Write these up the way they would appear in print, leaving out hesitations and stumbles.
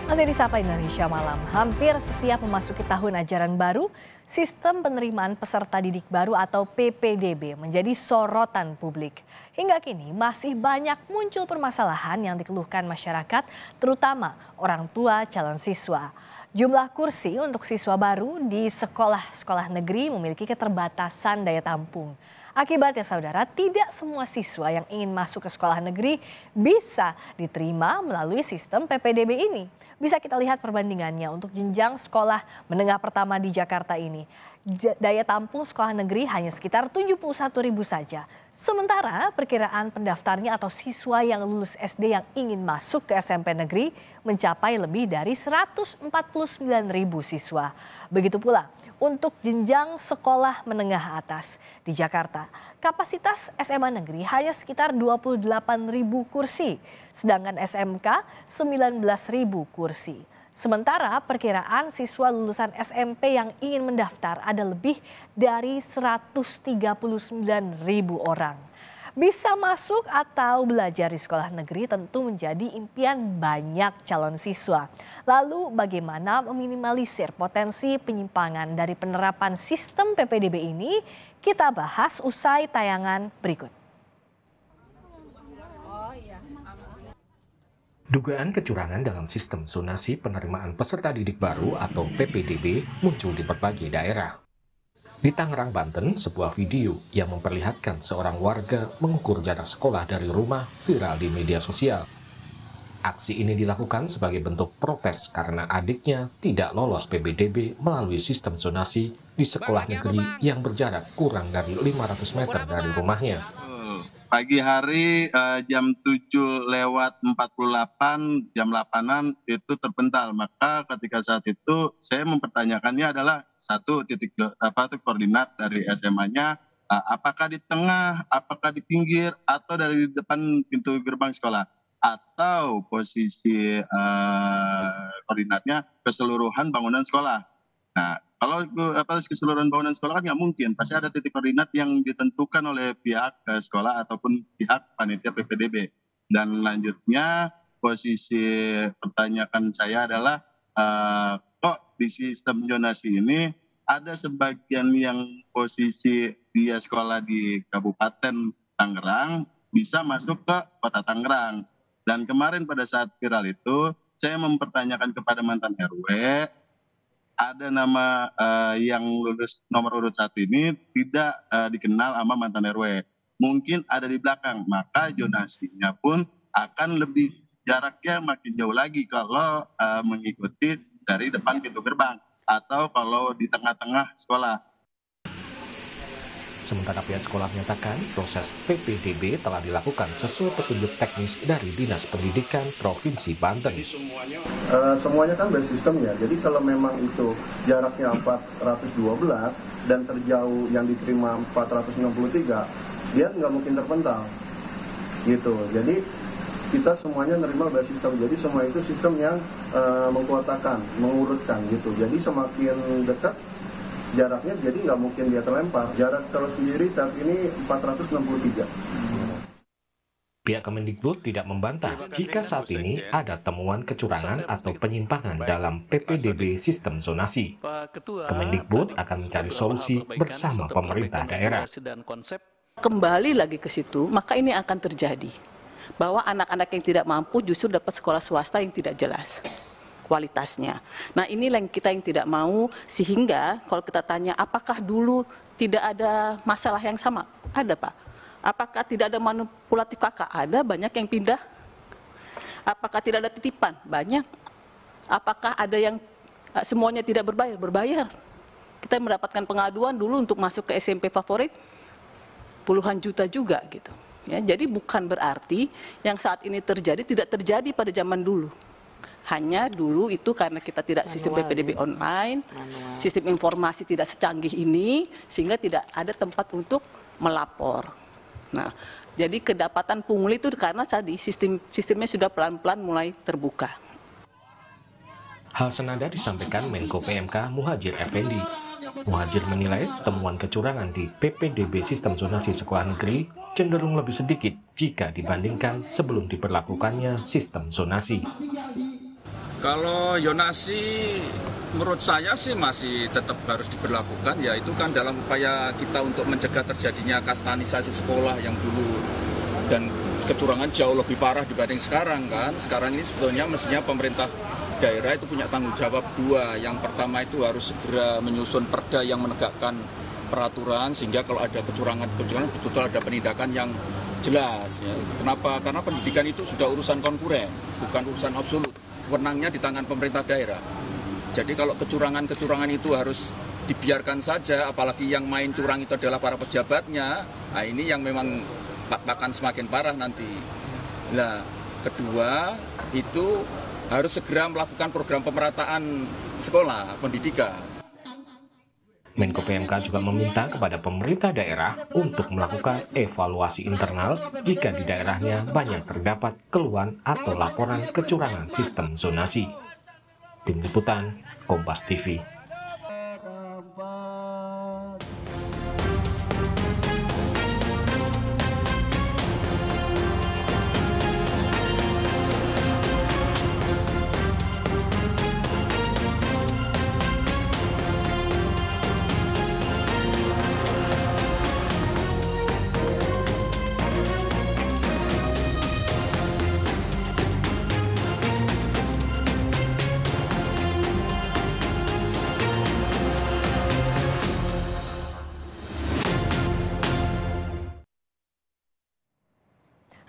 Masih di Sapa Indonesia Malam, hampir setiap memasuki tahun ajaran baru, sistem penerimaan peserta didik baru atau PPDB menjadi sorotan publik. Hingga kini masih banyak muncul permasalahan yang dikeluhkan masyarakat, terutama orang tua calon siswa. Jumlah kursi untuk siswa baru di sekolah-sekolah negeri memiliki keterbatasan daya tampung. Akibatnya saudara, tidak semua siswa yang ingin masuk ke sekolah negeri bisa diterima melalui sistem PPDB ini. Bisa kita lihat perbandingannya untuk jenjang sekolah menengah pertama di Jakarta ini. Daya tampung sekolah negeri hanya sekitar 71.000 saja. Sementara perkiraan pendaftarnya atau siswa yang lulus SD yang ingin masuk ke SMP negeri mencapai lebih dari 149.000 siswa. Begitu pula untuk jenjang sekolah menengah atas di Jakarta, kapasitas SMA negeri hanya sekitar 28.000 kursi, sedangkan SMK 19.000 kursi. Sementara perkiraan siswa lulusan SMP yang ingin mendaftar ada lebih dari 139.000 orang. Bisa masuk atau belajar di sekolah negeri tentu menjadi impian banyak calon siswa. Lalu bagaimana meminimalisir potensi penyimpangan dari penerapan sistem PPDB ini? Kita bahas usai tayangan berikut. Dugaan kecurangan dalam sistem zonasi penerimaan peserta didik baru atau PPDB muncul di berbagai daerah. Di Tangerang, Banten, sebuah video yang memperlihatkan seorang warga mengukur jarak sekolah dari rumah viral di media sosial. Aksi ini dilakukan sebagai bentuk protes karena adiknya tidak lolos PPDB melalui sistem zonasi di sekolah negeri yang berjarak kurang dari 500 meter dari rumahnya. Pagi hari jam 7:48, jam 8-an itu terpental. Maka ketika saat itu saya mempertanyakannya adalah satu titik koordinat dari SMA-nya, apakah di tengah, apakah di pinggir, atau dari depan pintu gerbang sekolah, atau posisi koordinatnya keseluruhan bangunan sekolah. Nah, kalau keseluruhan bangunan sekolah kan nggak mungkin, pasti ada titik koordinat yang ditentukan oleh pihak sekolah ataupun pihak panitia PPDB. Dan lanjutnya posisi pertanyaan saya adalah kok di sistem zonasi ini ada sebagian yang posisi dia sekolah di Kabupaten Tangerang bisa masuk ke Kota Tangerang. Dan kemarin pada saat viral itu saya mempertanyakan kepada mantan RW, ada nama yang lulus nomor urut 1 ini tidak dikenal sama mantan RW. Mungkin ada di belakang, maka zonasinya pun akan lebih jaraknya makin jauh lagi kalau mengikuti dari depan pintu gerbang atau kalau di tengah-tengah sekolah. Sementara pihak sekolah menyatakan proses PPDB telah dilakukan sesuai petunjuk teknis dari Dinas Pendidikan Provinsi Banten. Semuanya kan bersistem ya, jadi kalau memang itu jaraknya 412 dan terjauh yang diterima 463, dia nggak mungkin terpental. Gitu, jadi kita semuanya nerima bersistem, jadi semua itu sistem yang mengkuatakan, mengurutkan gitu. Jadi semakin dekat jaraknya, jadi nggak mungkin dia terlempar. Jarak kalau sendiri saat ini 463. Pihak Kemendikbud tidak membantah jika saat ini ada temuan kecurangan atau penyimpangan dalam PPDB sistem zonasi. Kemendikbud akan mencari solusi bersama pemerintah daerah. Kembali lagi ke situ, maka ini akan terjadi. Bahwa anak-anak yang tidak mampu justru dapat sekolah swasta yang tidak jelas kualitasnya. Nah, inilah yang kita tidak mau, sehingga kalau kita tanya apakah dulu tidak ada masalah yang sama? Ada, Pak. Apakah tidak ada manipulatif kakak? Ada, banyak yang pindah. Apakah tidak ada titipan? Banyak. Apakah ada yang semuanya tidak berbayar? Berbayar. Kita mendapatkan pengaduan dulu untuk masuk ke SMP favorit puluhan juta juga gitu. Ya, jadi bukan berarti yang saat ini terjadi tidak terjadi pada zaman dulu. Hanya dulu itu karena kita tidak sistem PPDB online, sistem informasi tidak secanggih ini, sehingga tidak ada tempat untuk melapor. Nah, jadi kedapatan pungli itu karena tadi sistemnya sudah pelan-pelan mulai terbuka. Hal senada disampaikan Menko PMK Muhadjir Effendi. Muhadjir menilai temuan kecurangan di PPDB sistem zonasi sekolah negeri cenderung lebih sedikit jika dibandingkan sebelum diberlakukannya sistem zonasi. Kalau zonasi menurut saya sih masih tetap harus diberlakukan, ya itu kan dalam upaya kita untuk mencegah terjadinya kastanisasi sekolah yang dulu dan kecurangan jauh lebih parah dibanding sekarang kan. Sekarang ini sebetulnya mestinya pemerintah daerah itu punya tanggung jawab dua. Yang pertama itu harus segera menyusun perda yang menegakkan peraturan sehingga kalau ada kecurangan betul-betul ada penindakan yang jelas. Ya. Kenapa? Karena pendidikan itu sudah urusan konkuren, bukan urusan absolut. Wenangnya di tangan pemerintah daerah. Jadi kalau kecurangan itu harus dibiarkan saja, apalagi yang main curang itu adalah para pejabatnya, nah ini yang memang akan semakin parah nanti. Nah, kedua itu harus segera melakukan program pemerataan sekolah, pendidikan. Menko PMK juga meminta kepada pemerintah daerah untuk melakukan evaluasi internal jika di daerahnya banyak terdapat keluhan atau laporan kecurangan sistem zonasi. Tim Liputan, Kompas TV.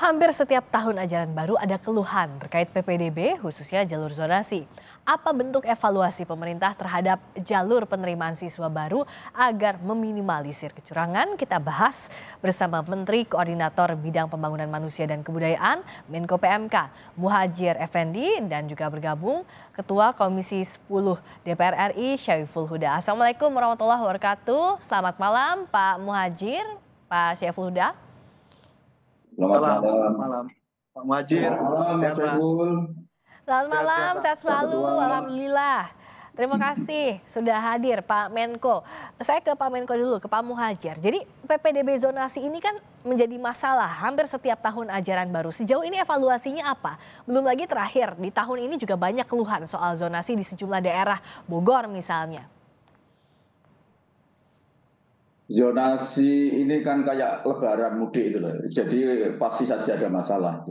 Hampir setiap tahun ajaran baru ada keluhan terkait PPDB, khususnya jalur zonasi. Apa bentuk evaluasi pemerintah terhadap jalur penerimaan siswa baru agar meminimalisir kecurangan? Kita bahas bersama Menteri Koordinator Bidang Pembangunan Manusia dan Kebudayaan, Menko PMK, Muhadjir Effendi, dan juga bergabung Ketua Komisi 10 DPR RI, Syaiful Huda. Assalamualaikum warahmatullahi wabarakatuh. Selamat malam Pak Muhadjir, Pak Syaiful Huda. Selamat malam. Pak Muhadjir, sehat Pak? Selamat malam, sehat selalu, alhamdulillah. Terima kasih sudah hadir Pak Menko. Saya ke Pak Menko dulu, ke Pak Muhadjir. Jadi PPDB zonasi ini kan menjadi masalah hampir setiap tahun ajaran baru. Sejauh ini evaluasinya apa? Belum lagi terakhir, di tahun ini juga banyak keluhan soal zonasi di sejumlah daerah, Bogor misalnya. Zonasi ini kan kayak lebaran mudik itu loh. Jadi pasti saja ada masalah.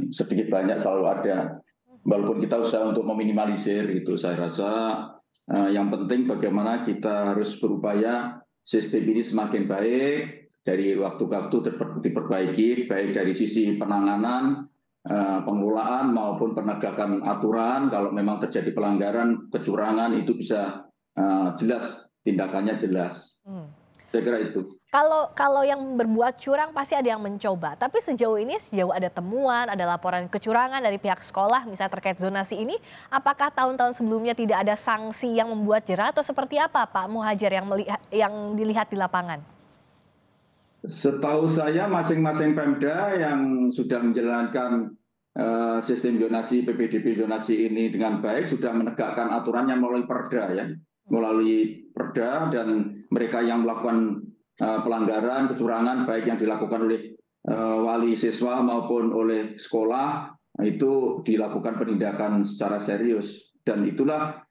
Sedikit banyak selalu ada. Walaupun kita usaha untuk meminimalisir itu, saya rasa yang penting bagaimana kita harus berupaya sistem ini semakin baik, dari waktu ke waktu diperbaiki, baik dari sisi penanganan, pengelolaan maupun penegakan aturan. Kalau memang terjadi pelanggaran, kecurangan itu bisa jelas, tindakannya jelas. Saya kira itu. Kalau yang berbuat curang pasti ada yang mencoba. Tapi sejauh ada temuan, ada laporan kecurangan dari pihak sekolah misalnya terkait zonasi ini, apakah tahun-tahun sebelumnya tidak ada sanksi yang membuat jerah atau seperti apa Pak Muhadjir yang dilihat di lapangan? Setahu saya masing-masing Pemda yang sudah menjalankan sistem zonasi, PPDB zonasi ini dengan baik sudah menegakkan aturannya melalui perda ya. Melalui perda, dan mereka yang melakukan pelanggaran, kecurangan baik yang dilakukan oleh wali siswa maupun oleh sekolah itu dilakukan penindakan secara serius. Dan itulah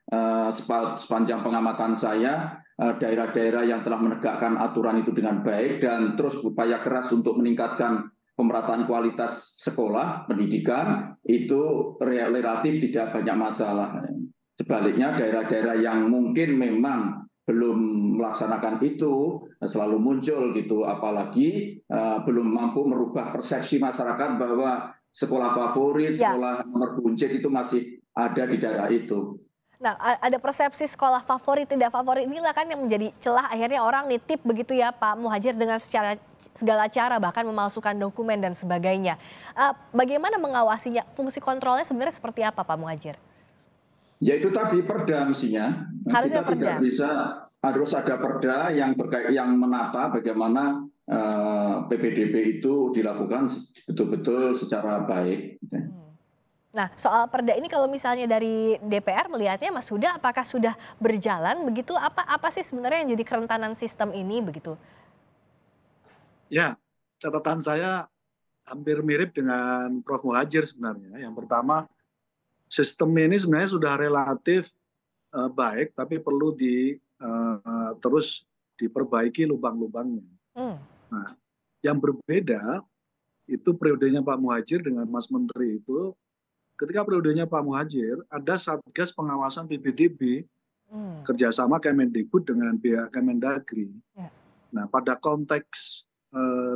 sepanjang pengamatan saya daerah-daerah yang telah menegakkan aturan itu dengan baik dan terus berupaya keras untuk meningkatkan pemerataan kualitas sekolah, pendidikan, itu relatif tidak banyak masalah. Sebaliknya daerah-daerah yang mungkin memang belum melaksanakan itu selalu muncul gitu, apalagi belum mampu merubah persepsi masyarakat bahwa sekolah favorit, sekolah nomor buncit itu masih ada di daerah itu. Nah, ada persepsi sekolah favorit tidak favorit, inilah kan yang menjadi celah akhirnya orang nitip begitu ya Pak Muhadjir dengan segala cara, bahkan memalsukan dokumen dan sebagainya. Bagaimana mengawasinya? Fungsi kontrolnya sebenarnya seperti apa Pak Muhadjir? Ya itu tadi perda mestinya. Harusnya kita perda. Tidak bisa, harus ada perda yang menata bagaimana PPDB itu dilakukan betul-betul secara baik. Nah, soal perda ini kalau misalnya dari DPR melihatnya Mas Huda, apakah sudah berjalan begitu? Apa sih sebenarnya yang jadi kerentanan sistem ini begitu? Ya, catatan saya hampir mirip dengan Prof Muhadjir sebenarnya. Yang pertama, sistem ini sebenarnya sudah relatif baik, tapi perlu terus diperbaiki lubang-lubangnya. Nah, yang berbeda itu periodenya Pak Muhadjir dengan Mas Menteri itu, ketika periodenya Pak Muhadjir ada Satgas Pengawasan PPDB kerjasama Kemendikbud dengan pihak Kemendagri. Nah, pada konteks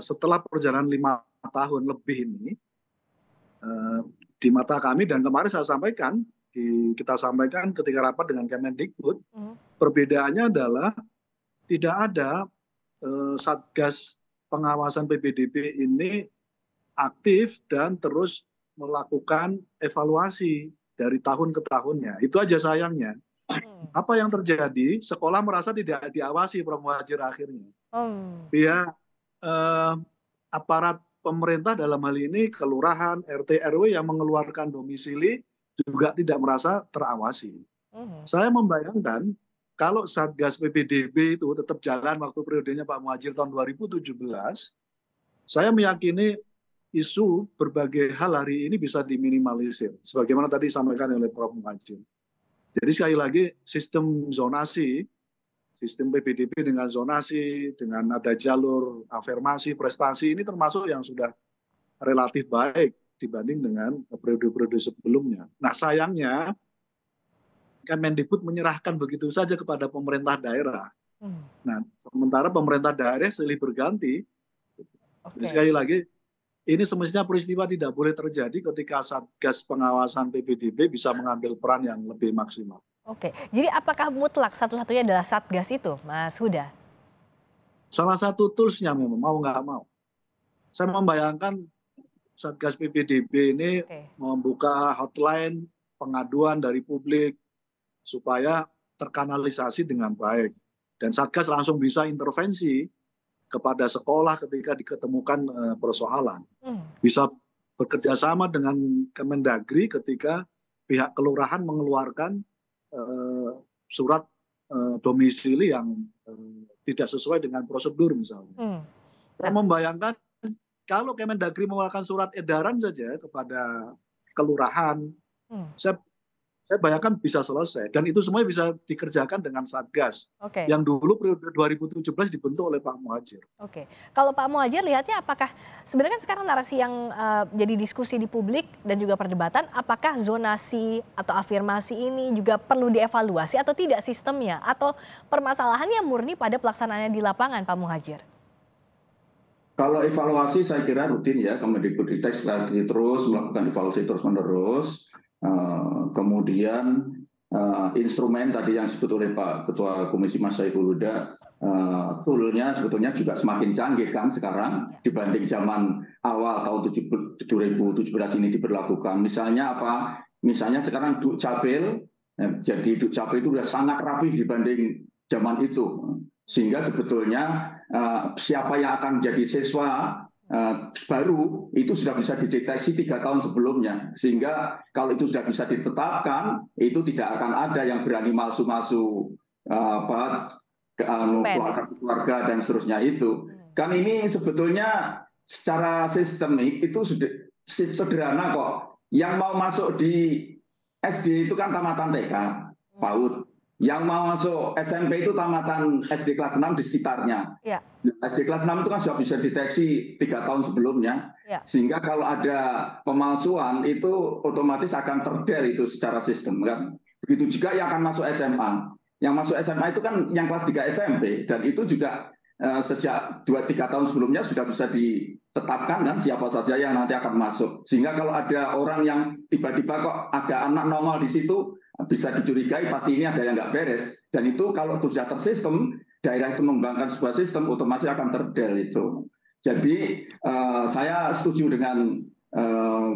setelah perjalanan 5 tahun lebih ini, di mata kami dan kemarin kita sampaikan ketika rapat dengan Kemendikbud, perbedaannya adalah tidak ada Satgas Pengawasan PPDB ini aktif dan terus melakukan evaluasi dari tahun ke tahunnya. Itu aja sayangnya. Apa yang terjadi? Sekolah merasa tidak diawasi, Prof. Muhadjir akhirnya. Ya, aparat pemerintah dalam hal ini kelurahan, RT, RW yang mengeluarkan domisili juga tidak merasa terawasi. Saya membayangkan kalau Satgas PPDB itu tetap jalan waktu periodenya Pak Muhadjir tahun 2017, saya meyakini isu berbagai hal hari ini bisa diminimalisir. Sebagaimana tadi disampaikan oleh Prof. Muhadjir. Jadi sekali lagi sistem zonasi, sistem PPDB dengan zonasi, dengan ada jalur afirmasi, prestasi ini termasuk yang sudah relatif baik dibanding dengan periode-periode sebelumnya. Nah sayangnya Kemendikbud menyerahkan begitu saja kepada pemerintah daerah. Nah sementara pemerintah daerah silih berganti. Jadi sekali lagi ini semestinya peristiwa tidak boleh terjadi ketika Satgas Pengawasan PPDB bisa mengambil peran yang lebih maksimal. Oke, jadi apakah mutlak satu-satunya adalah Satgas itu, Mas Huda? Salah satu toolsnya memang, mau nggak mau. Saya membayangkan Satgas PPDB ini membuka hotline pengaduan dari publik supaya terkanalisasi dengan baik. Dan Satgas langsung bisa intervensi kepada sekolah ketika diketemukan persoalan. Bisa bekerja sama dengan Kemendagri ketika pihak kelurahan mengeluarkan surat domisili yang tidak sesuai dengan prosedur misalnya. Saya membayangkan kalau Kemendagri mengeluarkan surat edaran saja kepada kelurahan, saya bayangkan bisa selesai. Dan itu semuanya bisa dikerjakan dengan Satgas. Yang dulu periode 2017 dibentuk oleh Pak Muhadjir. Kalau Pak Muhadjir lihatnya apakah sebenarnya sekarang narasi yang jadi diskusi di publik dan juga perdebatan, apakah zonasi atau afirmasi ini juga perlu dievaluasi atau tidak sistemnya? Atau permasalahannya murni pada pelaksanaannya di lapangan, Pak Muhadjir? Kalau evaluasi saya kira rutin ya, Kemendikbudristek terus melakukan evaluasi terus-menerus. Kemudian instrumen tadi yang disebut oleh Pak Ketua Komisi Mas Saiful Huda, toolnya sebetulnya juga semakin canggih kan sekarang dibanding zaman awal tahun 2017 ini diberlakukan. Misalnya apa? Misalnya sekarang Dukcapil, jadi Dukcapil itu sudah sangat rapi dibanding zaman itu. Sehingga sebetulnya siapa yang akan menjadi siswa baru itu sudah bisa dideteksi 3 tahun sebelumnya, sehingga kalau itu sudah bisa ditetapkan itu tidak akan ada yang berani malsu-malsu keluarga dan seterusnya itu. Kan ini sebetulnya secara sistemik itu sudah sederhana kok. Yang mau masuk di SD itu kan tamatan TK, PAUD. Yang mau masuk SMP itu tamatan SD kelas 6 di sekitarnya. SD kelas 6 itu kan sudah bisa deteksi 3 tahun sebelumnya. Sehingga kalau ada pemalsuan itu otomatis akan terdel itu secara sistem kan. Begitu juga yang akan masuk SMA. Yang masuk SMA itu kan yang kelas 3 SMP, dan itu juga sejak 2-3 tahun sebelumnya sudah bisa ditetapkan kan siapa saja yang nanti akan masuk. Sehingga kalau ada orang yang tiba-tiba kok ada anak normal di situ, bisa dicurigai pasti ini ada yang nggak beres. Dan itu kalau sudah tersistem, daerah itu mengembangkan sebuah sistem, otomatis akan terdel itu. Jadi saya setuju dengan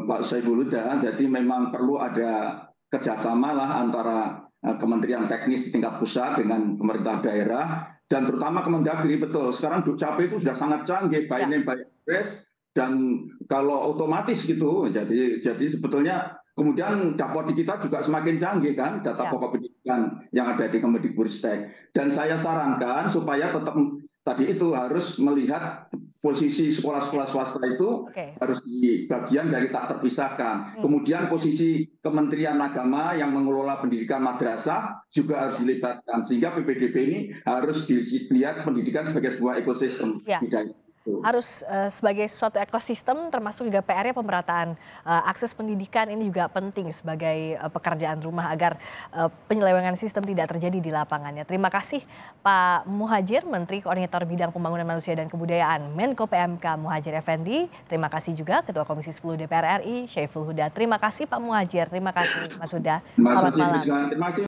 Pak Saiful Huda, jadi memang perlu ada kerjasama lah antara kementerian teknis di tingkat pusat dengan pemerintah daerah, dan terutama Kemendagri. Betul, sekarang Dukcapil itu sudah sangat canggih, baik ini baik beres, dan kalau otomatis gitu, jadi sebetulnya kemudian Dapodi kita juga semakin canggih kan, data pokok pendidikan yang ada di Kemendikbudristek. Dan saya sarankan supaya tetap tadi itu harus melihat posisi sekolah-sekolah swasta itu harus di bagian dari tak terpisahkan. Kemudian posisi Kementerian Agama yang mengelola pendidikan madrasah juga harus dilibatkan, sehingga PPDB ini harus dilihat pendidikan sebagai sebuah ekosistem. Harus sebagai suatu ekosistem, termasuk juga PR-nya pemerataan akses pendidikan ini juga penting sebagai pekerjaan rumah agar penyelewengan sistem tidak terjadi di lapangannya. Terima kasih Pak Muhadjir, Menteri Koordinator Bidang Pembangunan Manusia dan Kebudayaan Menko PMK Muhadjir Effendi. Terima kasih juga Ketua Komisi 10 DPR RI Syaiful Huda. Terima kasih Pak Muhadjir, terima kasih Mas Huda. Selamat malam. Terima kasih.